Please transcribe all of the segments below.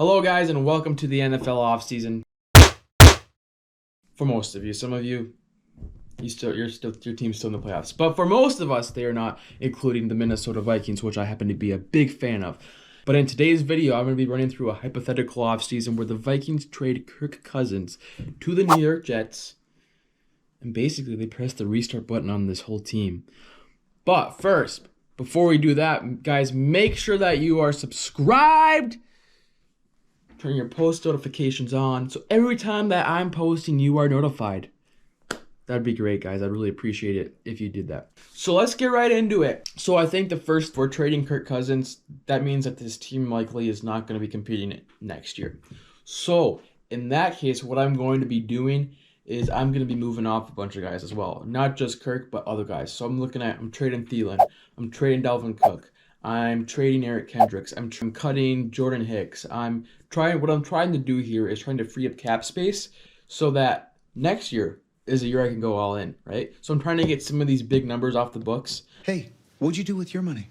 Hello, guys, and welcome to the NFL offseason. For most of you, some of you, your team's still in the playoffs. But for most of us, they are not, including the Minnesota Vikings, which I happen to be a big fan of. But in today's video, I'm going to be running through a hypothetical offseason where the Vikings trade Kirk Cousins to the New York Jets, and basically they press the restart button on this whole team. But first, before we do that, guys, make sure that you are subscribed. Turn your post notifications on, so every time that I'm posting, you are notified. That'd be great, guys. I'd really appreciate it if you did that. So let's get right into it. So I think we're trading Kirk Cousins. That means that this team likely is not going to be competing next year. So in that case, what I'm going to be doing is I'm going to be moving off a bunch of guys as well. Not just Kirk, but other guys. So I'm trading Thielen. I'm trading Dalvin Cook. I'm trading Eric Kendricks. I'm cutting Jordan Hicks. What I'm trying to do here is trying to free up cap space so that next year is a year I can go all in, right? So I'm trying to get some of these big numbers off the books. Hey, what'd you do with your money?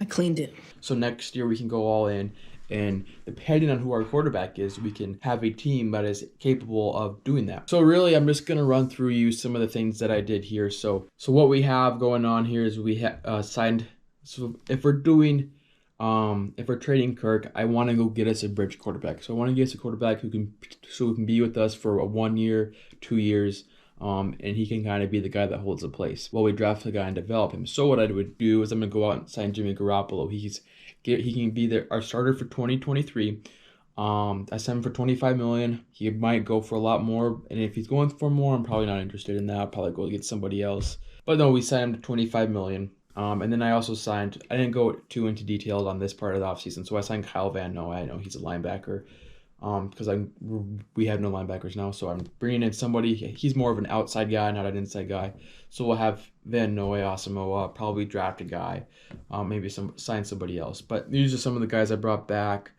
I cleaned it. So next year we can go all in, and depending on who our quarterback is, we can have a team that is capable of doing that. So really, I'm just going to run through you some of the things that I did here. So what we have going on here is we signed. So if we're trading Kirk, I want to go get us a bridge quarterback. So I want to get us a quarterback who can be with us for 1 year, 2 years, and he can kind of be the guy that holds the place while we draft the guy and develop him. So what I would do is I'm gonna go out and sign Jimmy Garoppolo. He can be our starter for 2023. I signed him for $25 million. He might go for a lot more, and if he's going for more, I'm probably not interested in that. I'll probably go get somebody else. But no, we signed him to $25 million. And then I also signed, I didn't go too into details on this part of the offseason, so I signed Kyle Van Noy. I know he's a linebacker because we have no linebackers now, so I'm bringing in somebody. He's more of an outside guy, not an inside guy. So we'll have Van Noy, Asamoah, probably draft a guy, maybe sign somebody else. But these are some of the guys I brought back.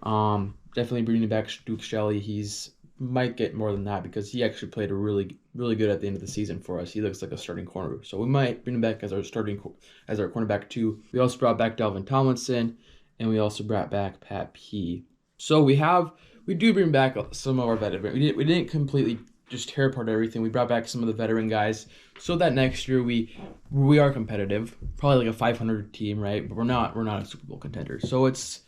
Definitely bringing back Duke Shelley. He's might get more than that because he actually played a really good at the end of the season for us. He looks like a starting corner, so we might bring him back as our cornerback too. We also brought back Dalvin Tomlinson, and we also brought back Pat P. So we do bring back some of our veterans. We didn't completely just tear apart everything. We brought back some of the veteran guys so that next year we are competitive, probably like a 500 team, right? But we're not a Super Bowl contender. So it's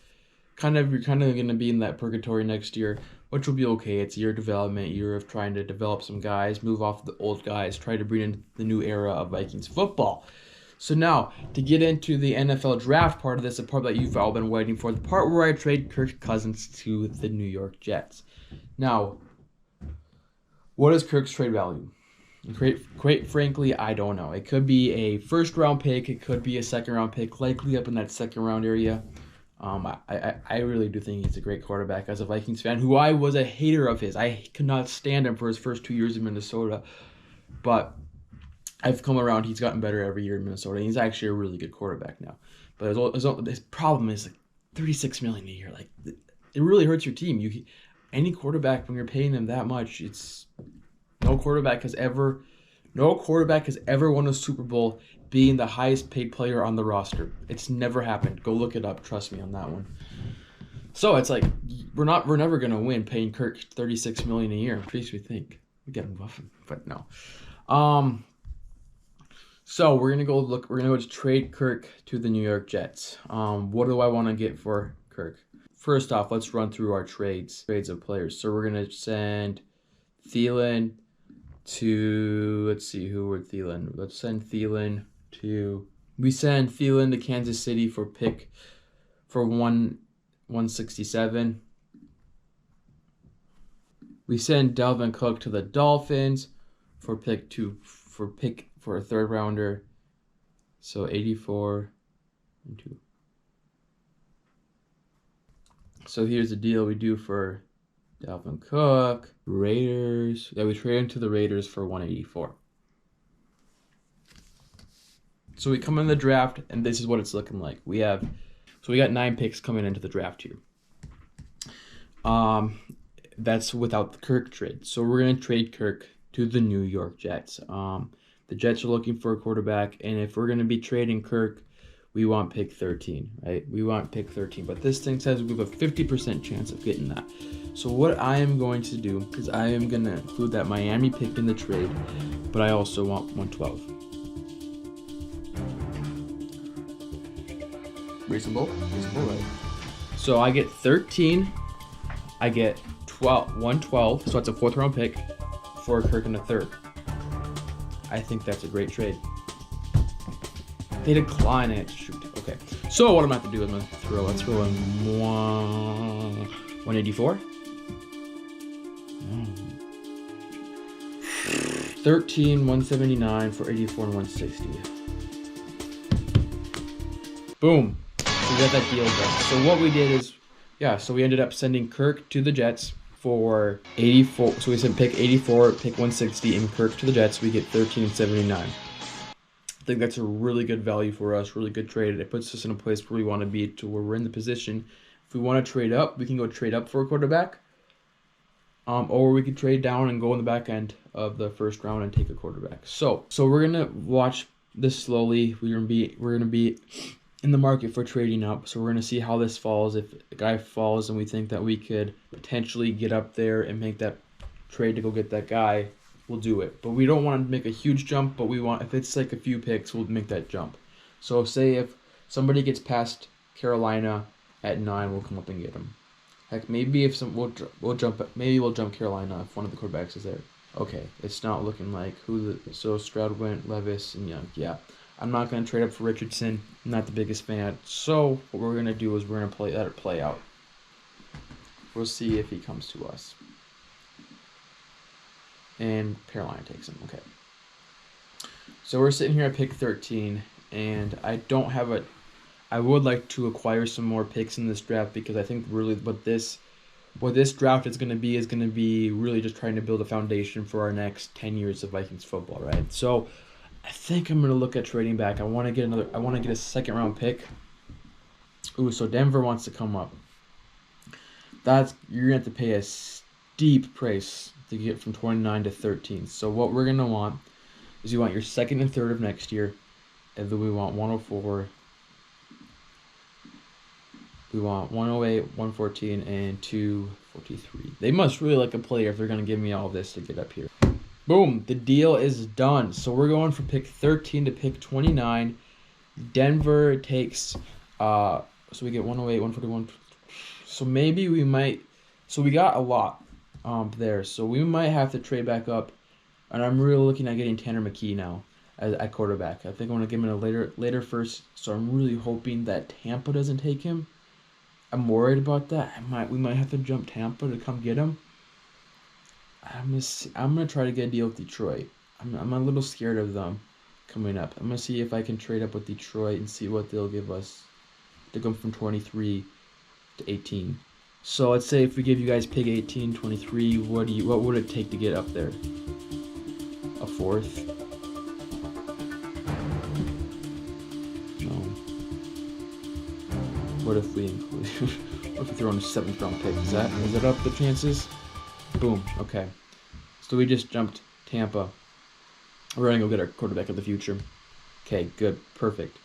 you're kind of going to be in that purgatory next year, which will be okay. It's a year of development, year of trying to develop some guys, move off the old guys, try to bring in the new era of Vikings football. So now, to get into the NFL draft part of this, the part that you've all been waiting for, the part where I trade Kirk Cousins to the New York Jets. Now, what is Kirk's trade value? Quite frankly, I don't know. It could be a first-round pick. It could be a second-round pick, likely up in that second-round area. I really do think he's a great quarterback. As a Vikings fan, who I was a hater of his, I could not stand him for his first 2 years in Minnesota. But I've come around. He's gotten better every year in Minnesota. And he's actually a really good quarterback now. But his problem is like $36 million a year. Like it really hurts your team. Any quarterback, when you're paying them that much, no quarterback has ever won a Super Bowl being the highest paid player on the roster. It's never happened. Go look it up. Trust me on that one. So it's like we're never gonna win paying Kirk $36 million a year. It makes me think we gotta move off him, but no. So we're gonna go to trade Kirk to the New York Jets. What do I want to get for Kirk? First off, let's run through our trades of players. So we're gonna send Thielen to, let's see, who would Thielen? Let's send Thielen to, send Thielen to Kansas City for 167. We send Dalvin Cook to the Dolphins for a third rounder. So 84 and 2. So here's the deal we do for Dalvin Cook. Raiders. Yeah, we trade him to the Raiders for 184. So we come in the draft, and this is what it's looking like. We got 9 picks coming into the draft here. That's without the Kirk trade. So we're gonna trade Kirk to the New York Jets. The Jets are looking for a quarterback, and if we're gonna be trading Kirk, we want pick 13, right? We want pick 13, but this thing says we have a 50% chance of getting that. So what I am going to do is I am going to include that Miami pick in the trade, but I also want 112. Reasonable, right? So I get 13, I get 112, so that's a 4th round pick for Kirk in the 3rd. I think that's a great trade. They decline it. Shoot. Okay. So what I'm going to have to do is I'm going to throw. Let's throw in 184. 13, 179 for 84 and 160. Boom. So we got that deal done. So what we did is, so we ended up sending Kirk to the Jets for 84. So we said pick 84, pick 160, and Kirk to the Jets. We get 13 and 79. I think that's a really good value for us, really good trade. It puts us in a place where we want to be, to where we're in the position. If we want to trade up, we can go trade up for a quarterback. Or we could trade down and go in the back end of the 1st round and take a quarterback. So we're gonna watch this slowly. We're gonna be in the market for trading up. So we're gonna see how this falls. If the guy falls and we think that we could potentially get up there and make that trade to go get that guy, we'll do it. But we don't want to make a huge jump, but we want, if it's like a few picks, we'll make that jump. So say if somebody gets past Carolina at 9, we'll come up and get them. Heck, maybe if we'll jump Carolina if one of the quarterbacks is there. Okay, it's not looking like so Stroud went, Levis and Young. Yeah, I'm not gonna trade up for Richardson. I'm not the biggest fan. So what we're gonna do is we're gonna let it play out. We'll see if he comes to us. And Carolina takes him. Okay. So we're sitting here at pick 13, and I would like to acquire some more picks in this draft, because I think really what this draft is going to be really just trying to build a foundation for our next 10 years of Vikings football, right? So I think I'm going to look at trading back. I want to get a 2nd round pick. Ooh, so Denver wants to come up. You're going to have to pay a steep price to get from 29 to 13. So what we're going to want is you want your 2nd and 3rd of next year, and then we want 104. We want 108, 114, and 243. They must really like a player if they're going to give me all this to get up here. Boom, the deal is done. So we're going from pick 13 to pick 29. Denver takes, so we get 108, 141. So maybe we might, so we got a lot there. So we might have to trade back up. And I'm really looking at getting Tanner McKee now at quarterback. I think I want to give him a later first. So I'm really hoping that Tampa doesn't take him. I'm worried about that. We might have to jump Tampa to come get him. I'm gonna try to get a deal with Detroit. I'm a little scared of them coming up. I'm gonna see if I can trade up with Detroit and see what they'll give us to go from 23 to 18. So let's say if we give you guys pick 18, 23, what would it take to get up there? A 4th? No. What if we include? What if we throw in a 7th round pick? Is that up the chances? Boom. Okay. So we just jumped Tampa. We're gonna go get our quarterback of the future. Okay. Good. Perfect.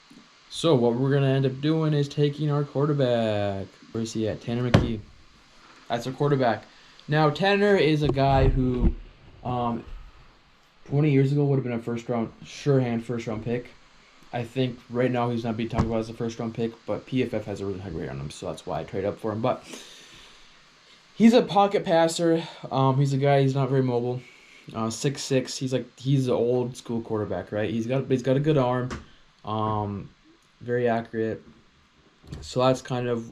So what we're gonna end up doing is taking our quarterback. Where is he at? Tanner McKee. That's our quarterback. Now Tanner is a guy who, 20 years ago would have been a first round pick. I think right now he's not being talked about as a 1st round pick, but PFF has a really high grade on him, so that's why I trade up for him. But he's a pocket passer. He's a guy. He's not very mobile. 6'6". He's an old school quarterback, right? He's got a good arm. Very accurate. So that's kind of,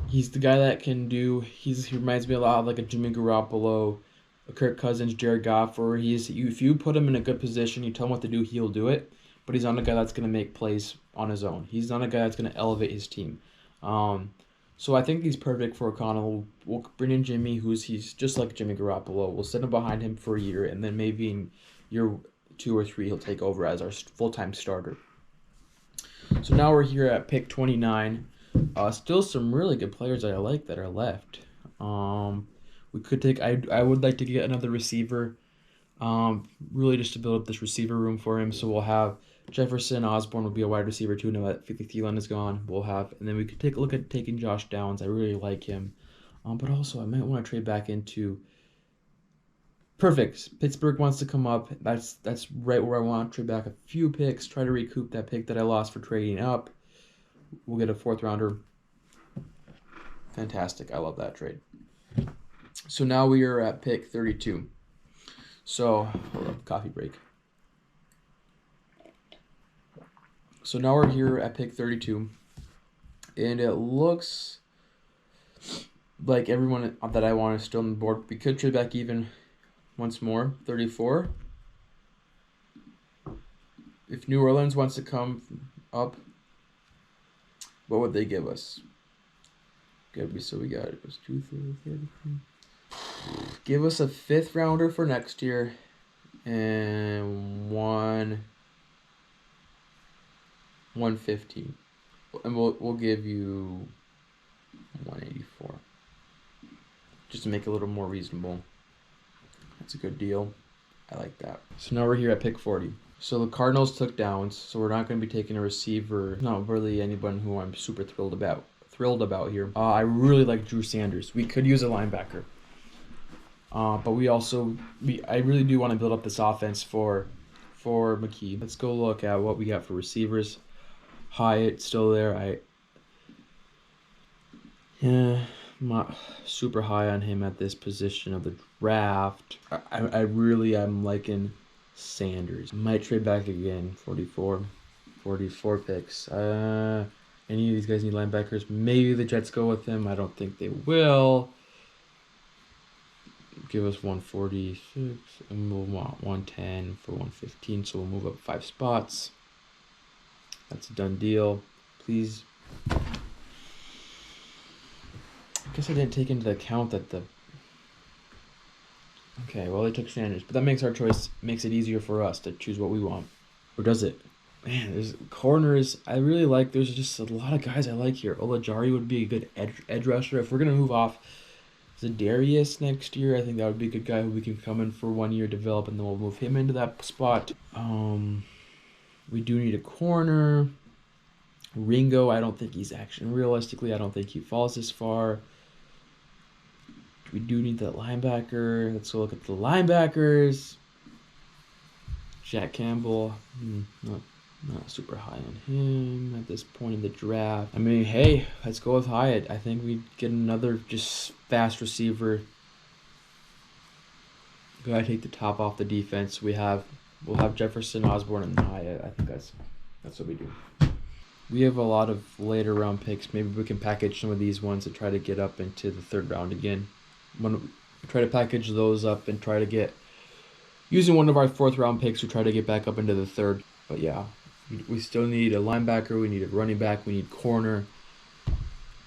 he's the guy that can do. He reminds me a lot of like a Jimmy Garoppolo, a Kirk Cousins, Jared Goff, where if you put him in a good position, you tell him what to do, he'll do it. But he's not a guy that's going to make plays on his own. He's not a guy that's going to elevate his team. So I think he's perfect for O'Connell. We'll bring in Jimmy, he's just like Jimmy Garoppolo. We'll sit him behind him for a year, and then maybe in year 2 or 3, he'll take over as our full-time starter. So now we're here at pick 29. Still some really good players that I like that are left. We could take. I would like to get another receiver. Really just to build up this receiver room for him. So we'll have Jefferson Osborne will be a wide receiver too. Now that 50 Thielen is gone, we'll have, and then we could take a look at taking Josh Downs. I really like him, but also I might want to trade back into. Perfect. Pittsburgh wants to come up. That's right where I want to trade back a few picks. Try to recoup that pick that I lost for trading up. We'll get a 4th rounder. Fantastic. I love that trade. So now we are at pick 32. So, hold up, coffee break. So now we're here at pick 32. And it looks like everyone that I want is still on the board. We could trade back even once more. 34. If New Orleans wants to come up, what would they give us? So we got it was 2, 3, 33. Give us a 5th rounder for next year and 115. And we'll give you 184. Just to make it a little more reasonable. That's a good deal. I like that. So now we're here at pick 40. So the Cardinals took Downs, so we're not going to be taking a receiver. Not really anyone who I'm super thrilled about here. I really like Drew Sanders. We could use a linebacker. But I really do want to build up this offense for McKee. Let's go look at what we got for receivers. Hyatt still there. I'm not super high on him at this position of the draft. I really am liking Sanders. Might trade back again. 44 picks. Any of these guys need linebackers? Maybe the Jets go with him. I don't think they will. Give us 146, and we'll want 110 for 115, so we'll move up 5 spots. That's a done deal. Please. I guess I didn't take into account that the... Okay, well, they took Sanders, but that makes our choice, makes it easier for us to choose what we want. Or does it? Man, there's corners I really like. There's just a lot of guys I like here. Olajari would be a good edge rusher. If we're going to move off Zadarius next year, I think that would be a good guy who we can come in for 1 year, develop, and then we'll move him into that spot. We do need a corner. Ringo, I don't think he's realistically, I don't think he falls this far. We do need that linebacker. Let's go look at the linebackers. Jack Campbell, not super high on him at this point in the draft. I mean, hey, let's go with Hyatt. I think we get another just fast receiver. Gotta take the top off the defense. We'll have Jefferson, Osborne, and Hyatt. I think that's what we do. We have a lot of later round picks. Maybe we can package some of these ones to try to get up into the 3rd round again. Try to package those up and try to get, using one of our 4th round picks, we try to get back up into the 3rd. But yeah, we still need a linebacker. We need a running back. We need corner.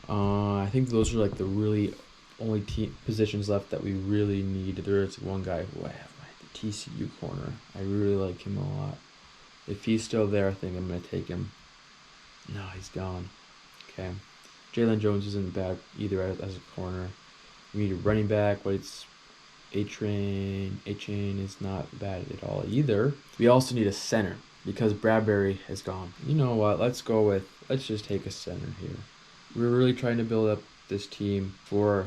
I think those are like the really only positions left that we really need. There's one guy who I have, the TCU corner. I really like him a lot. If he's still there, I think I'm going to take him. No, he's gone. Okay. Jalen Jones isn't bad either as a corner. We need a running back, but it's A-Train is not bad at all either. We also need a center because Bradbury is gone. You know what? Let's just take a center here. We're really trying to build up this team for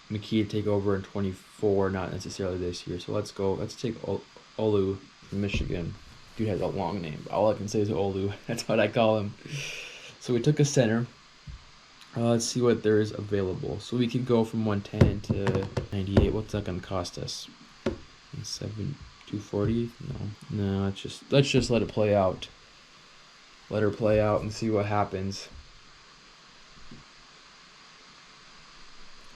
McKee to take over in 24, not necessarily this year. So let's go. Let's take Olu from Michigan. Dude has a long name. All I can say is Olu. That's what I call him. So we took a center. Let's see what there is available. So we could go from 110 to 98. What's that going to cost us? 240? No. Let's just let it play out. Let her play out and see what happens.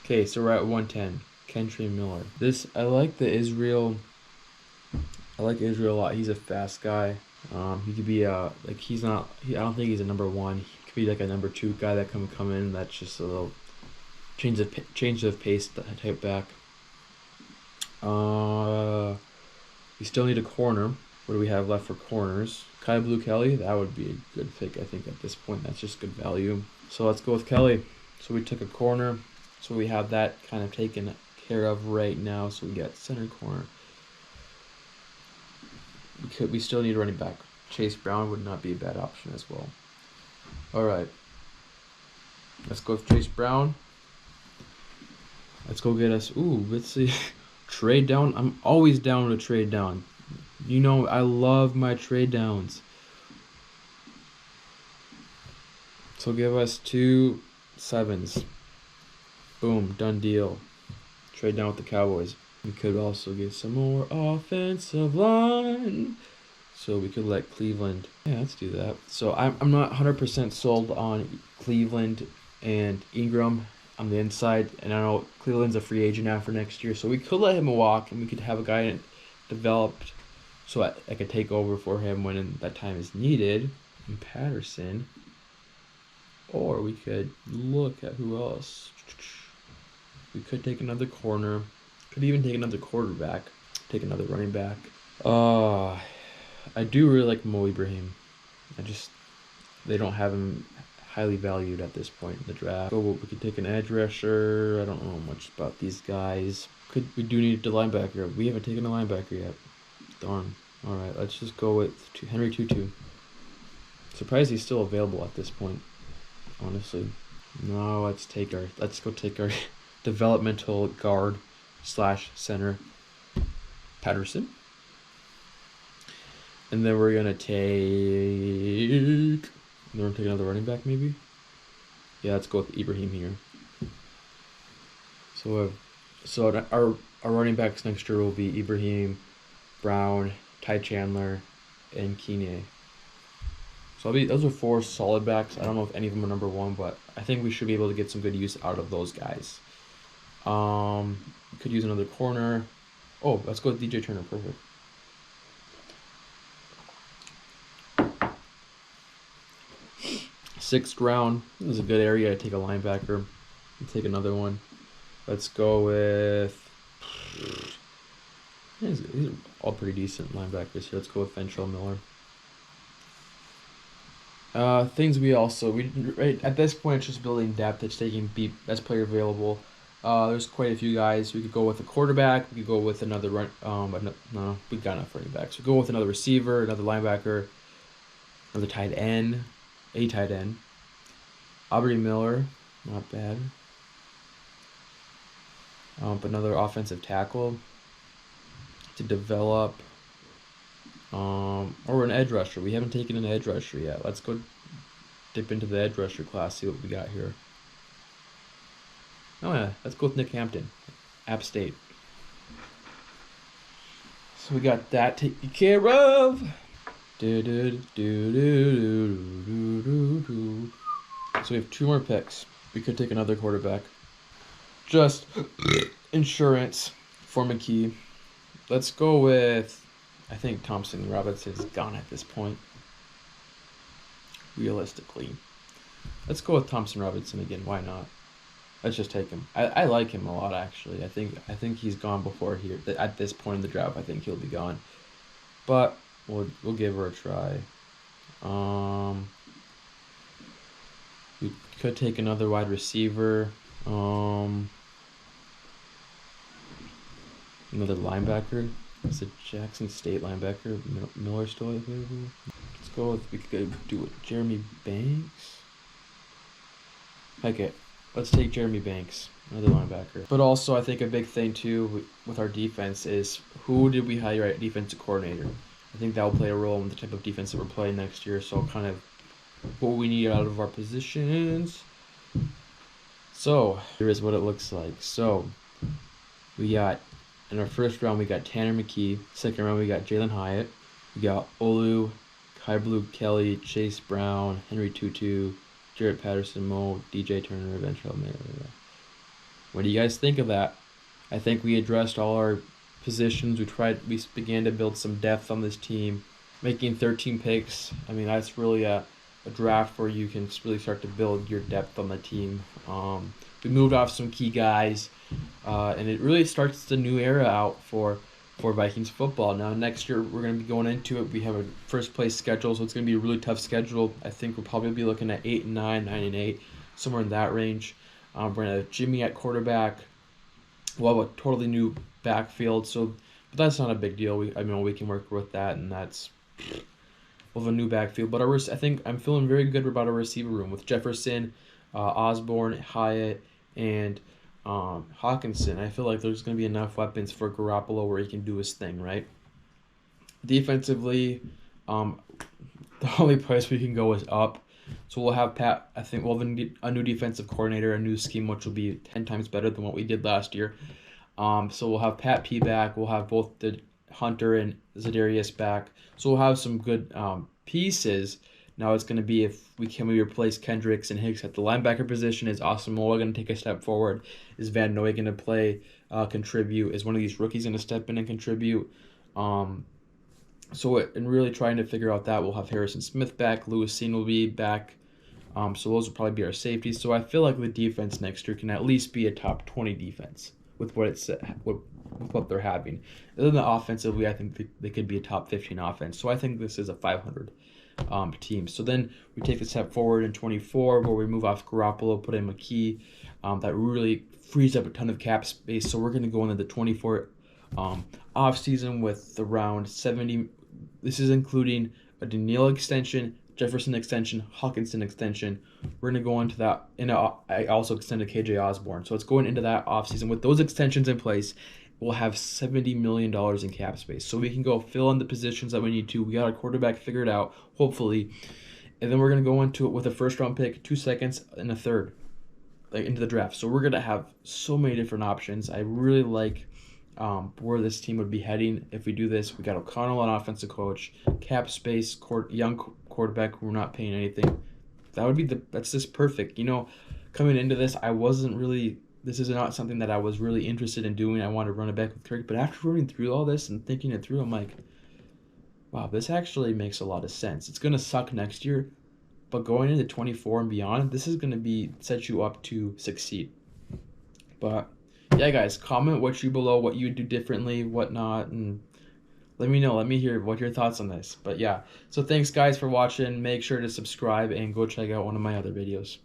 Okay, so we're at 110. Kentry Miller. I like Israel a lot. He's a fast guy. He could be I don't think he's a number 1. He could be like a number 2 guy that can come in. That's just a little change of pace type back. We still need a corner. What do we have left for corners? Kai Blue Kelly, that would be a good pick, I think, at this point. That's just good value. So let's go with Kelly. So we took a corner. So we have that kind of taken care of right now. So we got center corner. We still need a running back. Chase Brown would not be a bad option as well. All right. Let's go with Chase Brown. Let's go get us. Ooh, let's see. Trade down. I'm always down to trade down. You know, I love my trade downs. So give us 2 7s. Boom, done deal. Trade down with the Cowboys. We could also get some more offensive line. So we could let Cleveland. Yeah, let's do that. So I'm not 100% sold on Cleveland and Ingram on the inside. And I know Cleveland's a free agent after next year. So we could let him walk and we could have a guy developed so I could take over for him when that time is needed. And Patterson. Or we could look at who else. We could take another corner. Could even take another quarterback. Take another running back. I do really like Mo Ibrahim. They don't have him highly valued at this point in the draft. We could take an edge rusher. I don't know much about these guys. We do need a linebacker. We haven't taken a linebacker yet. Darn. All right, let's just go with Henry Tutu. Surprised he's still available at this point, honestly. No, let's go take our developmental guard / center, Patterson. And then we're gonna take another running back, maybe. Yeah, let's go with Ibrahim here. So our running backs next year will be Brown, Ty Chandler, and Keeney. So those are 4 solid backs. I don't know if any of them are number 1, but I think we should be able to get some good use out of those guys. We could use another corner. Oh, let's go with DJ Turner. Perfect. Sixth round. This is a good area to take a linebacker. Take another one. Let's go with. These are all pretty decent linebackers here. Let's go with Ventrell Miller. Things right at this point it's just building depth. It's taking best player available. There's quite a few guys. We could go with a quarterback. We could go with another run. But no, we got enough running backs. We go with another receiver, another linebacker, another tight end, a tight end. Aubrey Miller, not bad. But another offensive tackle to develop. Or an edge rusher. We haven't taken an edge rusher yet. Let's go dip into the edge rusher class, see what we got here. Oh yeah, let's go with Nick Hampton, App State. So we got that taken care of. So we have 2 more picks. We could take another quarterback. Just insurance for McKee. Let's go with. I think Thompson Robinson's gone at this point. Realistically. Let's go with Thompson Robinson again. Why not? Let's just take him. I like him a lot, actually. I think he's gone before here. At this point in the draft, I think he'll be gone. But we'll give her a try. We could take another wide receiver. Another linebacker. Is it Jackson State linebacker? Miller still available? Let's go with, we could do it. Jeremy Banks? Okay, let's take Jeremy Banks, another linebacker. But also, I think a big thing, too, with our defense is who did we hire at defensive coordinator? I think that will play a role in the type of defense that we're playing next year. So kind of what we need out of our positions. So here is what it looks like. So we got, in our first round, we got Tanner McKee. Second round, we got Jalen Hyatt. We got Olu, Kai Blue Kelly, Chase Brown, Henry Tutu, Jarrett Patterson, Mo, DJ Turner, Ventrell Miller. What do you guys think of that? I think we addressed all our positions. We began to build some depth on this team. Making 13 picks, I mean, that's really a draft where you can really start to build your depth on the team. We moved off some key guys, and it really starts the new era out for Vikings football. Now, next year, we're going to be going into it. We have a first-place schedule, so it's going to be a really tough schedule. I think we'll probably be looking at 8-9, 9-8, somewhere in that range. We're going to have Jimmy at quarterback. We'll have a totally new backfield, but that's not a big deal. We can work with that, and of a new backfield. But I think I'm feeling very good about our receiver room with Jefferson, Osborne, Hyatt, and Hawkinson. I feel like there's going to be enough weapons for Garoppolo where he can do his thing, right? Defensively, um, the only place we can go is up. So we'll have Pat. I think we'll have a new defensive coordinator, a new scheme, which will be 10 times better than what we did last year. So we'll have Pat P back. We'll have both the Hunter and Zadarius back. So we'll have some good pieces. Now it's going to be if we can replace Kendricks and Hicks at the linebacker position. Is Asamoah going to take a step forward? Is Van Noy going to contribute? Is one of these rookies going to step in and contribute? In really trying to figure out that, we'll have Harrison Smith back. Lewis Seen will be back. So those will probably be our safeties. So I feel like the defense next year can at least be a top 20 defense with what they're having. And then offensively, I think they could be a top 15 offense. So I think this is a 500 team. So then we take a step forward in 24 where we move off Garoppolo, put in McKee. That really frees up a ton of cap space. So we're going to go into the 24 offseason with around 70. This is including a Daniil extension, Jefferson extension, Hawkinson extension. We're going to go into that. I also extended KJ Osborne. So it's going into that offseason. With those extensions in place, we'll have $70 million in cap space. So we can go fill in the positions that we need to. We got our quarterback figured out, hopefully. And then we're going to go into it with a first-round pick, 2 seconds, and a third into the draft. So we're going to have so many different options. I really like where this team would be heading if we do this. We got O'Connell, an offensive coach, cap space, young quarterback who we're not paying anything. That's just perfect. Coming into this, this is not something that I was really interested in doing. I wanted to run it back with Kirk, but after running through all this and thinking it through, I'm like, wow, this actually makes a lot of sense. It's going to suck next year, but going into 24 and beyond, this is going to set you up to succeed. But yeah, guys, comment what you would do differently, whatnot, and let me know. Let me hear what your thoughts on this. But yeah, so thanks, guys, for watching. Make sure to subscribe and go check out one of my other videos.